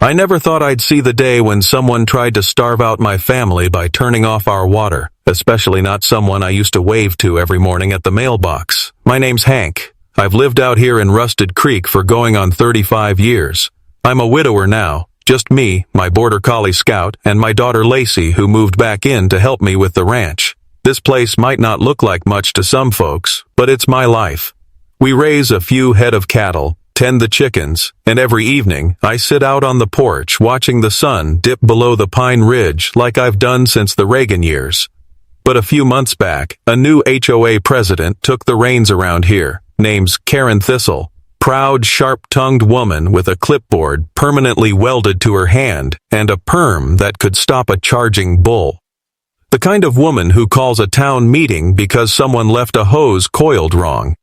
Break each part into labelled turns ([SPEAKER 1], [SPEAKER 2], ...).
[SPEAKER 1] I never thought I'd see the day when someone tried to starve out my family by turning off our water, especially not someone I used to wave to every morning at the mailbox. My name's Hank. I've lived out here in Rusted Creek for going on 35 years. I'm a widower now, just me, my border collie Scout, and my daughter Lacey, who moved back in to help me with the ranch. This place might not look like much to some folks, but it's my life. We raise a few head of cattle, tend the chickens, and every evening I sit out on the porch watching the sun dip below the Pine Ridge like I've done since the Reagan years. But a few months back, a new HOA president took the reins around here. Name's Karen Thistle. Proud, sharp-tongued woman with a clipboard permanently welded to her hand and a perm that could stop a charging bull. The kind of woman who calls a town meeting because someone left a hose coiled wrong.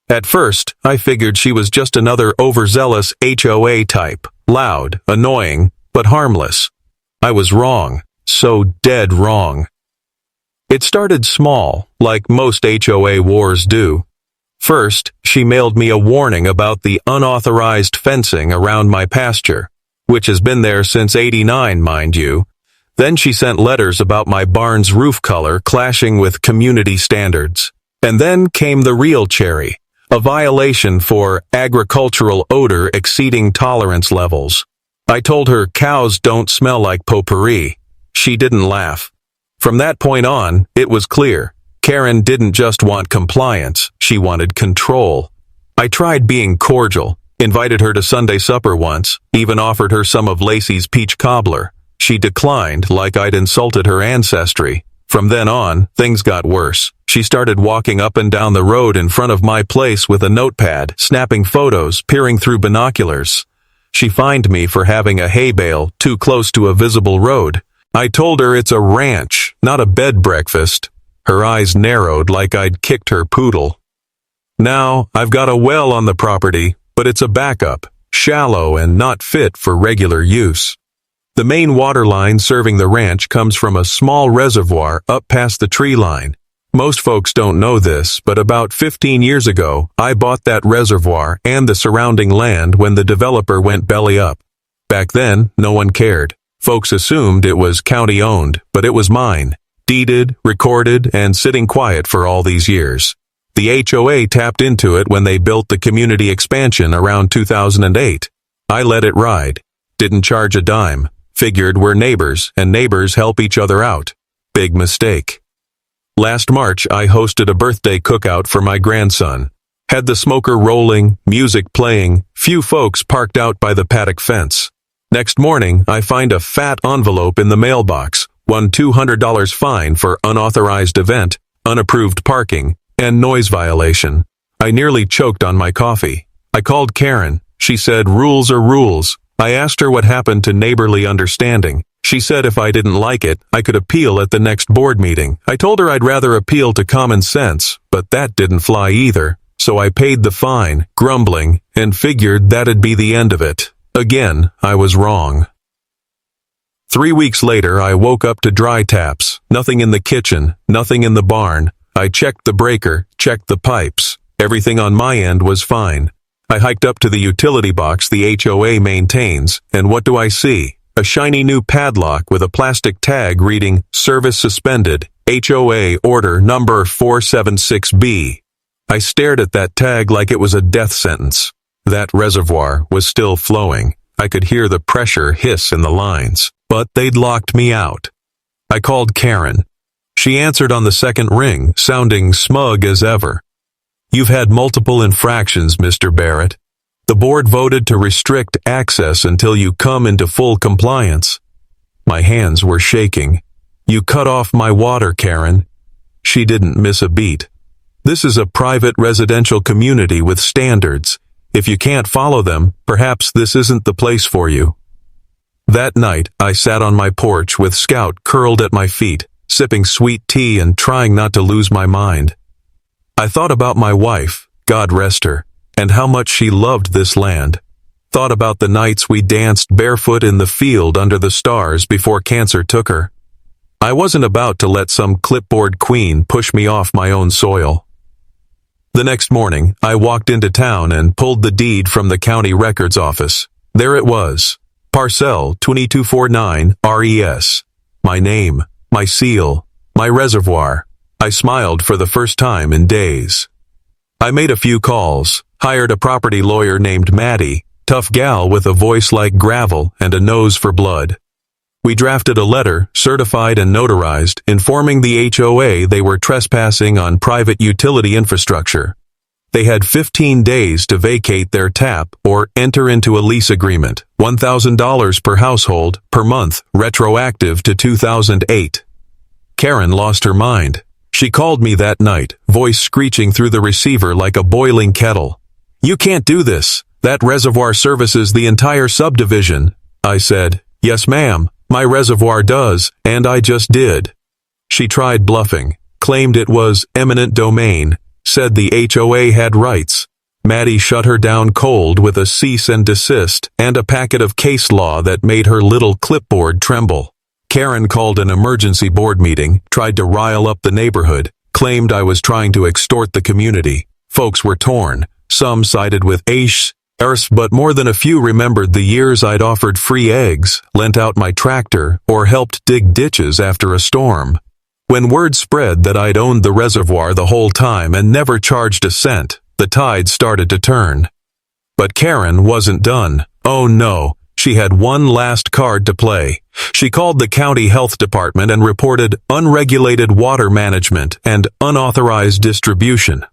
[SPEAKER 1] At first, I figured she was just another overzealous HOA type, loud, annoying, but harmless. I was wrong, so dead wrong. It started small, like most HOA wars do. First, she mailed me a warning about the unauthorized fencing around my pasture, which has been there since '89, mind you. Then she sent letters about my barn's roof color clashing with community standards. And then came the real cherry. A violation for agricultural odor exceeding tolerance levels. I told her cows don't smell like potpourri. She didn't laugh. From that point on, it was clear. Karen didn't just want compliance, she wanted control. I tried being cordial, invited her to Sunday supper once, even offered her some of Lacey's peach cobbler. She declined like I'd insulted her ancestry. From then on, things got worse. She started walking up and down the road in front of my place with a notepad, snapping photos, peering through binoculars. She fined me for having a hay bale too close to a visible road. I told her it's a ranch, not a bed breakfast. Her eyes narrowed like I'd kicked her poodle. Now, I've got a well on the property, but it's a backup, shallow and not fit for regular use. The main water line serving the ranch comes from a small reservoir up past the tree line. Most folks don't know this, but about 15 years ago, I bought that reservoir and the surrounding land when the developer went belly up. Back then, no one cared. Folks assumed it was county-owned, but it was mine. Deeded, recorded, and sitting quiet for all these years. The HOA tapped into it when they built the community expansion around 2008. I let it ride. Didn't charge a dime. Figured we're neighbors, and neighbors help each other out. Big mistake. Last March, I hosted a birthday cookout for my grandson. Had the smoker rolling, music playing, few folks parked out by the paddock fence. Next morning, I find a fat envelope in the mailbox, one $200 fine for unauthorized event, unapproved parking, and noise violation. I nearly choked on my coffee. I called Karen. She said rules are rules. I asked her what happened to neighborly understanding. She said if I didn't like it, I could appeal at the next board meeting. I told her I'd rather appeal to common sense, but that didn't fly either. So I paid the fine, grumbling, and figured that'd be the end of it. Again, I was wrong. 3 weeks later, I woke up to dry taps. Nothing in the kitchen, nothing in the barn. I checked the breaker, checked the pipes. Everything on my end was fine. I hiked up to the utility box the HOA maintains, and what do I see? A shiny new padlock with a plastic tag reading, Service Suspended, HOA Order Number 476B. I stared at that tag like it was a death sentence. That reservoir was still flowing. I could hear the pressure hiss in the lines, but they'd locked me out. I called Karen. She answered on the second ring, sounding smug as ever. You've had multiple infractions, Mr. Barrett. The board voted to restrict access until you come into full compliance. My hands were shaking. You cut off my water, Karen. She didn't miss a beat. This is a private residential community with standards. If you can't follow them, perhaps this isn't the place for you. That night, I sat on my porch with Scout curled at my feet, sipping sweet tea and trying not to lose my mind. I thought about my wife, God rest her, and how much she loved this land. Thought about the nights we danced barefoot in the field under the stars before cancer took her. I wasn't about to let some clipboard queen push me off my own soil. The next morning, I walked into town and pulled the deed from the county records office. There it was. Parcel 2249 RES. My name, my seal, my reservoir. I smiled for the first time in days. I made a few calls, hired a property lawyer named Maddie, tough gal with a voice like gravel and a nose for blood. We drafted a letter, certified and notarized, informing the HOA they were trespassing on private utility infrastructure. They had 15 days to vacate their tap or enter into a lease agreement, $1,000 per household per month, retroactive to 2008. Karen lost her mind. She called me that night, voice screeching through the receiver like a boiling kettle. "You can't do this. That reservoir services the entire subdivision." I said, "Yes, ma'am, my reservoir does, and I just did." She tried bluffing, claimed it was eminent domain, said the HOA had rights. Maddie shut her down cold with a cease and desist and a packet of case law that made her little clipboard tremble. Karen called an emergency board meeting, tried to rile up the neighborhood, claimed I was trying to extort the community. Folks were torn. Some sided with but more than a few remembered the years I'd offered free eggs, lent out my tractor, or helped dig ditches after a storm. When word spread that I'd owned the reservoir the whole time and never charged a cent, the tide started to turn. But Karen wasn't done. Oh no, she had one last card to play. She called the county health department and reported unregulated water management and unauthorized distribution.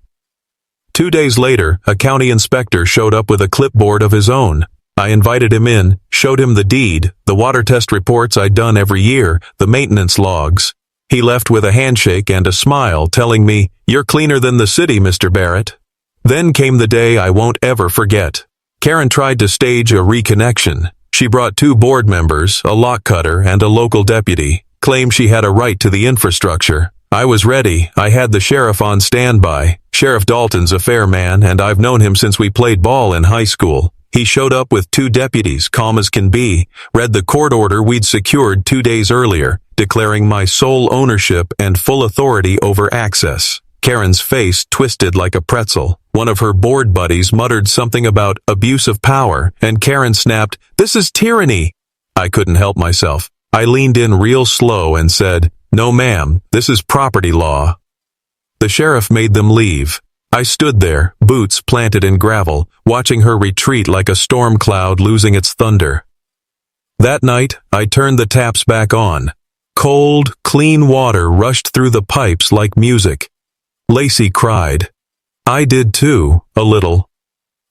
[SPEAKER 1] 2 days later, a county inspector showed up with a clipboard of his own. I invited him in, showed him the deed, the water test reports I'd done every year, the maintenance logs. He left with a handshake and a smile, telling me, "You're cleaner than the city, Mr. Barrett." Then came the day I won't ever forget. Karen tried to stage a reconnection. She brought 2 board members, a lock cutter, and a local deputy, claimed she had a right to the infrastructure. I was ready. I had the sheriff on standby. Sheriff Dalton's a fair man, and I've known him since we played ball in high school. He showed up with 2 deputies, calm as can be, read the court order we'd secured 2 days earlier, declaring my sole ownership and full authority over access. Karen's face twisted like a pretzel. One of her board buddies muttered something about abuse of power, and Karen snapped, "This is tyranny." I couldn't help myself. I leaned in real slow and said, "No ma'am, this is property law." The sheriff made them leave. I stood there, boots planted in gravel, watching her retreat like a storm cloud losing its thunder. That night, I turned the taps back on. Cold, clean water rushed through the pipes like music. Lacey cried. I did too, a little.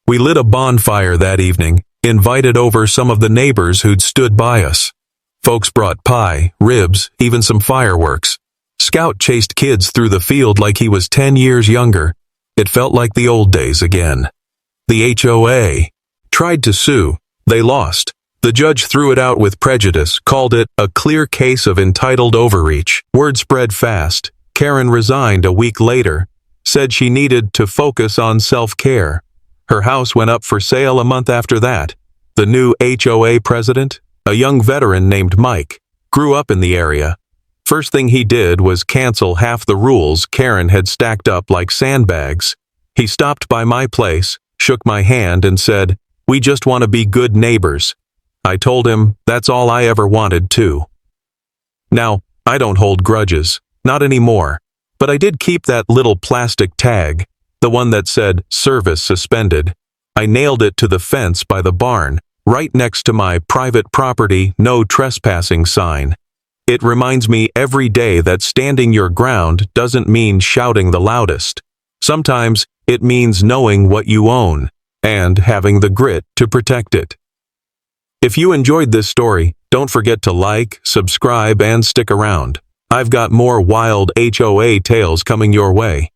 [SPEAKER 1] We lit a bonfire that evening, invited over some of the neighbors who'd stood by us. Folks brought pie, ribs, even some fireworks. Scout chased kids through the field like he was 10 years younger. It felt like the old days again. The HOA tried to sue. They lost. The judge threw it out with prejudice, called it a clear case of entitled overreach. Word spread fast. Karen resigned a week later, said she needed to focus on self-care. Her house went up for sale a month after that. The new HOA president, a young veteran named Mike, grew up in the area. First thing he did was cancel half the rules Karen had stacked up like sandbags. He stopped by my place, shook my hand and said, "We just want to be good neighbors." I told him that's all I ever wanted too. Now, I don't hold grudges, not anymore, but I did keep that little plastic tag, the one that said service suspended. I nailed it to the fence by the barn, right next to my private property no trespassing sign. It reminds me every day that standing your ground doesn't mean shouting the loudest. Sometimes it means knowing what you own and having the grit to protect it. If you enjoyed this story, don't forget to like, subscribe, and stick around. I've got more wild HOA tales coming your way.